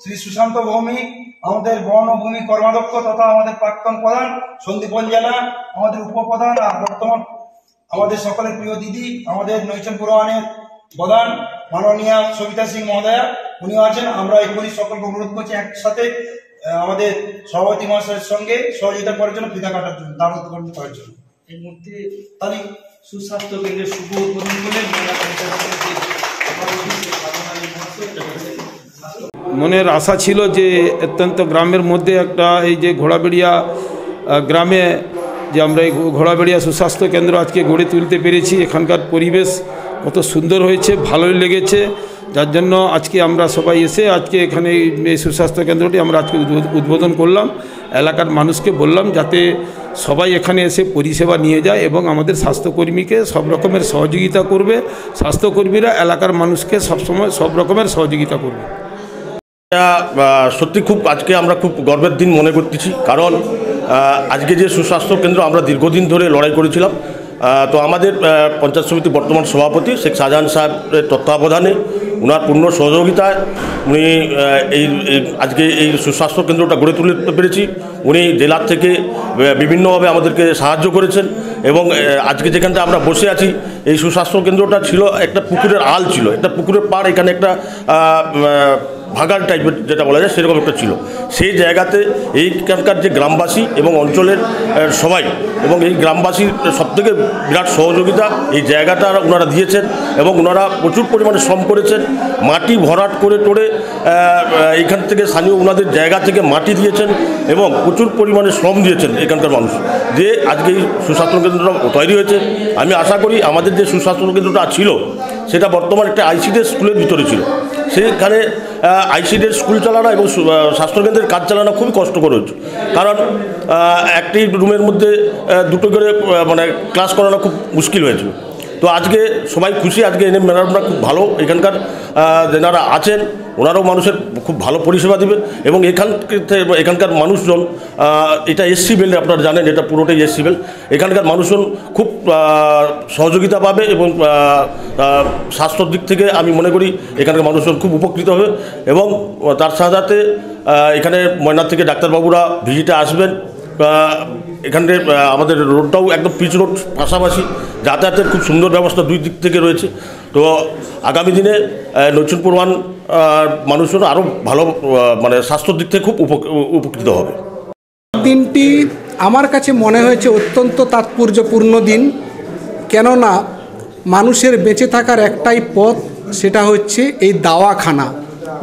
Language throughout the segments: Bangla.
শ্রী সুশান্ত ভৌমিক, আমাদের বন ও ভূমি কর্মাধ্যক্ষ তথা আমাদের প্রাক্তন প্রধান সন্দীপন জেলা, আমাদের উপপ্রধান আর বর্তমান আমাদের সকলের প্রিয় দিদি, আমাদের নৈচন পুরওয়ানের প্রধান মাননীয়া সবিতা সিং মহোদয়া, উনিও আছেন। আমরা এখনই সকলকে অনুরোধ করছি একসাথে আমাদের সভাপতি মহাশয়ের সঙ্গে সহযোগিতা করার জন্য, ফিতা কাটার জন্য, তার উদ্বোধন করার জন্য। এই মুহূর্তে তাহলে সুস্বাস্থ্য কেন্দ্রের শুভ উদ্বোধন করলেন মনের আশা ছিল যে অত্যন্ত গ্রামের মধ্যে একটা এই যে ঘোড়াবেড়িয়া গ্রামে যে আমরা এই ঘোড়াবেড়িয়া সুস্বাস্থ্য কেন্দ্র আজকে গড়ে তুলতে পেরেছি। এখানকার পরিবেশ কত সুন্দর হয়েছে, ভালোই লেগেছে, যার জন্য আজকে আমরা সবাই এসে আজকে এখানে এই সুস্বাস্থ্য কেন্দ্রটি আমরা আজকে উদ্বোধন করলাম। এলাকার মানুষকে বললাম যাতে সবাই এখানে এসে পরিষেবা নিয়ে যায় এবং আমাদের স্বাস্থ্যকর্মীকে সব রকমের সহযোগিতা করবে। স্বাস্থ্যকর্মীরা এলাকার মানুষকে সবসময় সব রকমের সহযোগিতা করবে। সত্যি খুব আজকে আমরা খুব গর্বের দিন মনে করতেছি, কারণ আজকে যে সুস্বাস্থ্য কেন্দ্র আমরা দীর্ঘদিন ধরে লড়াই করেছিলাম, তো আমাদের পঞ্চায়েত সমিতি বর্তমান সভাপতি শেখ শাহজাহান সাহেবের তত্ত্বাবধানে, ওনার পূর্ণ সহযোগিতায় উনি আজকে এই সুস্বাস্থ্য কেন্দ্রটা গড়ে তুলতে পেরেছি। উনি জেলার থেকে বিভিন্নভাবে আমাদেরকে সাহায্য করেছেন এবং আজকে যেখানটা আমরা বসে আছি এই সুস্বাস্থ্য কেন্দ্রটা ছিল একটা পুকুরের আল ছিল, একটা পুকুরের পাড়, এখানে একটা ভাগাড় টাইপের যেটা বলা যায় সেরকম একটা ছিল। সেই জায়গাতে এইখানকার যে গ্রামবাসী এবং অঞ্চলের সবাই এবং এই গ্রামবাসীর সবথেকে বিরাট সহযোগিতা এই জায়গাটা ওনারা দিয়েছেন এবং ওনারা প্রচুর পরিমাণে শ্রম করেছেন। মাটি ভরাট করে টোড়ে এইখান থেকে স্থানীয় ওনাদের জায়গা থেকে মাটি দিয়েছেন এবং প্রচুর পরিমাণে শ্রম দিয়েছেন এখানকার মানুষ, যে আজকে এই সুস্বাস্থ্য কেন্দ্রটা তৈরি হয়েছে। আমি আশা করি আমাদের যে সুস্বাস্থ্য কেন্দ্রটা ছিল সেটা বর্তমানে একটা আইসিডিএস স্কুলের ভিতরে ছিল, সেখানে আইসিডিএস স্কুল চালানো এবং স্বাস্থ্যকেন্দ্রের কাজ চালানো খুবই কষ্টকর হচ্ছে, কারণ একটি রুমের মধ্যে দুটো করে মানে ক্লাস করানো খুব মুশকিল হয়েছিল। তো আজকে সবাই খুশি, আজকে এনএম ম্যাডামরা খুব ভালো, এখানকার যারা আছেন ওনারাও মানুষের খুব ভালো পরিষেবা দেবে এবং এখানকার মানুষজন, এটা এসসি বেল, আপনারা জানেন এটা পুরোটাই এসসি বেল, এখানকার মানুষজন খুব সহযোগিতা পাবে এবং স্বাস্থ্যর দিক থেকে আমি মনে করি এখানকার মানুষজন খুব উপকৃত হবে। এবং তার সাথে সাথে এখানে ময়নার থেকে ডাক্তারবাবুরা ভিজিটে আসবেন। এখানে আমাদের রোডটাও একদম পিচ রোড, পাশাপাশি যাতায়াতের খুব সুন্দর ব্যবস্থা দুই দিক থেকে রয়েছে। তো আগামী দিনে নৈচন পুরওয়ান মানুষজন আরও ভালো মানে স্বাস্থ্যর দিক থেকে খুব উপকৃত হবে। দিনটি আমার কাছে মনে হয়েছে অত্যন্ত তাৎপর্যপূর্ণ দিন, কেননা মানুষের বেঁচে থাকার একটাই পথ, সেটা হচ্ছে এই দাওয়াখানা,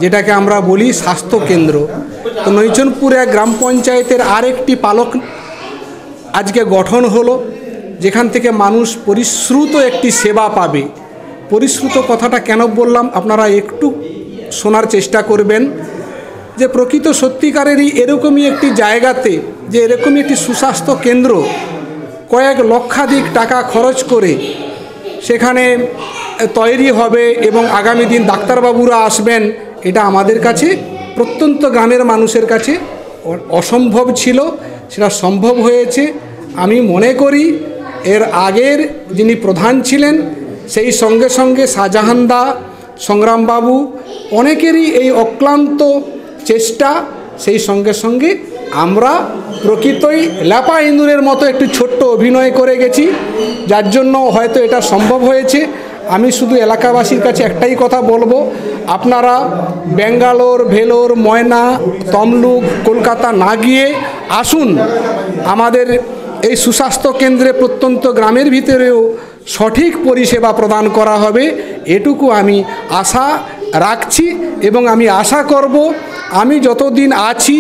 যেটাকে আমরা বলি স্বাস্থ্যকেন্দ্র। তো নৈচনপুরে গ্রাম পঞ্চায়েতের আরেকটি পালক আজকে গঠন হলো, যেখান থেকে মানুষ পরিশ্রুত একটি সেবা পাবে। পরিশ্রুত কথাটা কেন বললাম আপনারা একটু শোনার চেষ্টা করবেন, যে প্রকৃত সত্যিকারেরই এরকমই একটি জায়গাতে, যে এরকমই একটি সুস্বাস্থ্য কেন্দ্র কয়েক লক্ষাধিক টাকা খরচ করে সেখানে তৈরি হবে এবং আগামী দিন ডাক্তারবাবুরা আসবেন, এটা আমাদের কাছে প্রত্যন্ত গ্রামের মানুষের কাছে অসম্ভব ছিল, সেটা সম্ভব হয়েছে। আমি মনে করি এর আগের যিনি প্রধান ছিলেন, সেই সঙ্গে সঙ্গে শাহজাহানদা, সংগ্রামবাবু, অনেকেরই এই অক্লান্ত চেষ্টা, সেই সঙ্গে সঙ্গে আমরা প্রকৃতই ল্যাপা ইঁদুরের মতো একটু ছোট্ট অভিনয় করে গেছি, যার জন্য হয়তো এটা সম্ভব হয়েছে। আমি শুধু এলাকাবাসীর কাছে একটাই কথা বলবো, আপনারা ব্যাঙ্গালোর, ভেলোর, ময়না, তমলুক, কলকাতা না গিয়ে আসুন, আমাদের এই সুস্বাস্থ্য কেন্দ্রে প্রত্যন্ত গ্রামের ভিতরেও সঠিক পরিষেবা প্রদান করা হবে, এটুকু আমি আশা রাখছি। এবং আমি আশা করব আমি যতদিন আছি,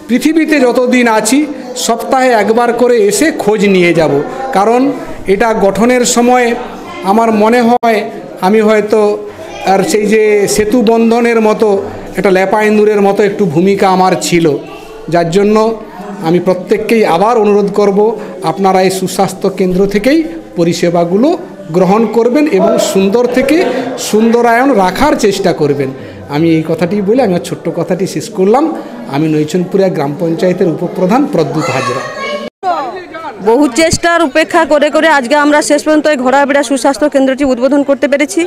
পৃথিবীতে যতদিন আছি, সপ্তাহে একবার করে এসে খোঁজ নিয়ে যাব, কারণ এটা গঠনের সময় আমার মনে হয় আমি হয়তো আর সেই যে সেতু বন্ধনের মতো একটা ল্যাপা ইঁদুরের মতো একটু ভূমিকা আমার ছিল, যার জন্য আমি প্রত্যেককেই আবার অনুরোধ করব আপনারা এই সুস্বাস্থ্য কেন্দ্র থেকেই পরিষেবাগুলো গ্রহণ করবেন এবং সুন্দর থেকে সুন্দরায়ন রাখার চেষ্টা করবেন। আমি এই কথাটি বলে আমি ছোট্ট কথাটি শেষ করলাম। আমি নৈচনপুরা গ্রাম পঞ্চায়েতের উপপ্রধান প্রদ্যুৎ হাজরা। বহু চেষ্টার উপেক্ষা করে করে আজকে আমরা শেষ পর্যন্ত এই ঘোড়াবেড়া সুস্বাস্থ্য কেন্দ্রটি উদ্বোধন করতে পেরেছি।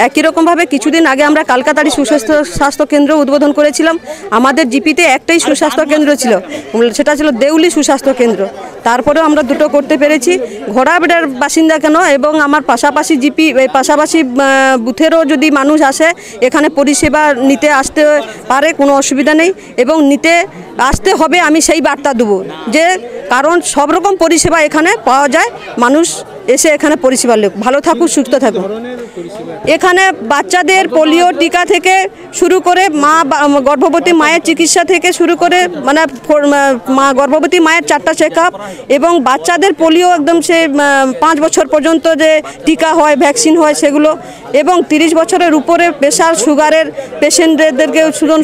একই রকমভাবে কিছুদিন আগে আমরা কালকাতারি সুস্বাস্থ্য কেন্দ্র উদ্বোধন করেছিলাম। আমাদের জিপিতে একটাই সুস্বাস্থ্য কেন্দ্র ছিল, সেটা ছিল দেউলি সুস্বাস্থ্য কেন্দ্র। তারপরেও আমরা দুটো করতে পেরেছি। ঘোড়াবেড়ার বাসিন্দা কেন এবং আমার পাশাপাশি জিপি পাশাপাশি বুথেরও যদি মানুষ আসে এখানে পরিষেবা নিতে আসতে পারে, কোনো অসুবিধা নেই এবং নিতে আসতে হবে। আমি সেই বার্তা দেবো যে কারণ সব রকম পরিষেবা এখানে পাওয়া যায়, মানুষ এসে এখানে পরিষেবা লোক ভালো থাকুক, সুস্থ থাকুক। এখানে বাচ্চাদের পোলিও টিকা থেকে শুরু করে গর্ভবতী মায়ের চিকিৎসা থেকে শুরু করে মানে গর্ভবতী মায়ের 4টা চেক আপ এবং বাচ্চাদের পোলিও একদম সে 5 বছর পর্যন্ত যে টিকা হয়, ভ্যাকসিন হয় সেগুলো, এবং 30 বছরের উপরে প্রেশার সুগারের পেশেন্টদেরকে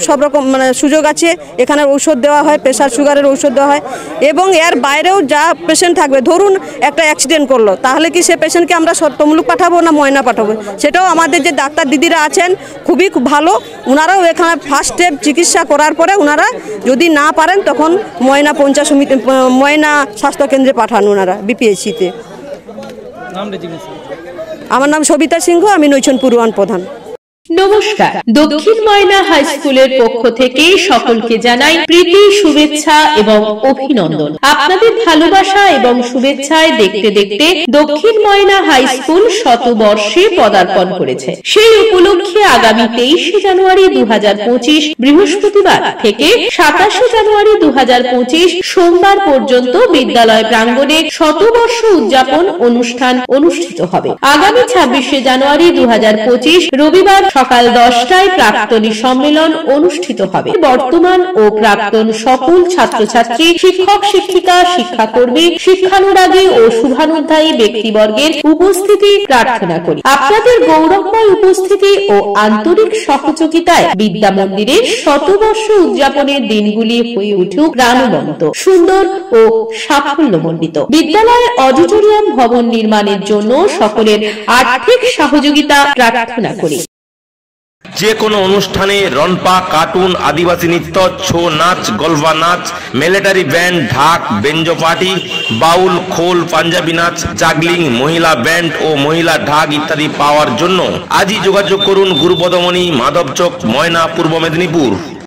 সব রকম মানে সুযোগ আছে। এখানে ঔষধ দেওয়া হয়, প্রেশার সুগারের ঔষধ দেওয়া হয় এবং এর বাইরেও যা পেশেন্ট থাকবে, ধরুন একটা অ্যাক্সিডেন্ট করলো, তাহলে কি সে পেশেন্টকে আমরা তমলুক পাঠাবো না ময়না পাঠাবো? সেটাও আমাদের যে ডাক্তার দিদিরা আছেন খুবই ভালো, ওনারাও এখানে ফার্স্ট স্টেপ চিকিৎসা করার পরে ওনারা যদি না পারেন তখন ময়না পঞ্চায়েত সমিতি ময়না স্বাস্থ্যকেন্দ্রে পাঠান ওনারা বিপিএসসিতে। আমার নাম সবিতা সিংহ, আমি নৈচনপুর 1 প্রধান। নমস্কার, দক্ষিণ ময়না হাই স্কুলের পক্ষ থেকে সকলকে জানাই প্রীতি, শুভেচ্ছা এবং অভিনন্দন। আপনাদের ভালোবাসা এবং শুভেচ্ছায় দেখতে দেখতে দক্ষিণ ময়না হাই স্কুল শতবর্ষে পদার্পণ করেছে। সেই উপলক্ষে আগামী 23 জানুয়ারি 2025 বৃহস্পতিবার থেকে 27 জানুয়ারি 2025 সোমবার পর্যন্ত বিদ্যালয় প্রাঙ্গণে শতবর্ষ উদযাপন অনুষ্ঠান অনুষ্ঠিত হবে। আগামী 26 জানুয়ারি 2025 রবিবার সকাল 10টায় প্রাক্তনী সম্মেলন অনুষ্ঠিত হবে। বর্তমান ও প্রাক্তন সকল ছাত্রছাত্রী, শিক্ষক শিক্ষিকা, শিক্ষাকর্মী, শিক্ষানুরাগী ও শুভানুধ্যায়ী ব্যক্তিবর্গের উপস্থিতি প্রার্থনা করি। আপনাদের গৌরবময় উপস্থিতি ও আন্তরিক সহযোগিতায় বিদ্যা মন্দিরের শতবর্ষ উদযাপনের দিনগুলি হয়ে উঠুক প্রাণবন্ত, সুন্দর ও সাফল্যমণ্ডিত। বিদ্যালয়ের অডিটোরিয়াম ভবন নির্মাণের জন্য সকলের আর্থিক সহযোগিতা প্রার্থনা করি। যে কোনো অনুষ্ঠানে রনপা, কার্টুন, আদিবাসী নৃত্য, ছৌ নাচ, গলফা নাচ, মিলিটারি ব্যান্ড, ঢাক, বেঞ্জো পার্টি, বাউল, খোল, পাঞ্জাবি নাচ, জাগলিং, মহিলা ব্যান্ড ও মহিলা ঢাক ইত্যাদি পাওয়ার জন্য আজই যোগাযোগ করুন গুরুপদমণি, মাধবচক, ময়না, পূর্ব মেদিনীপুর।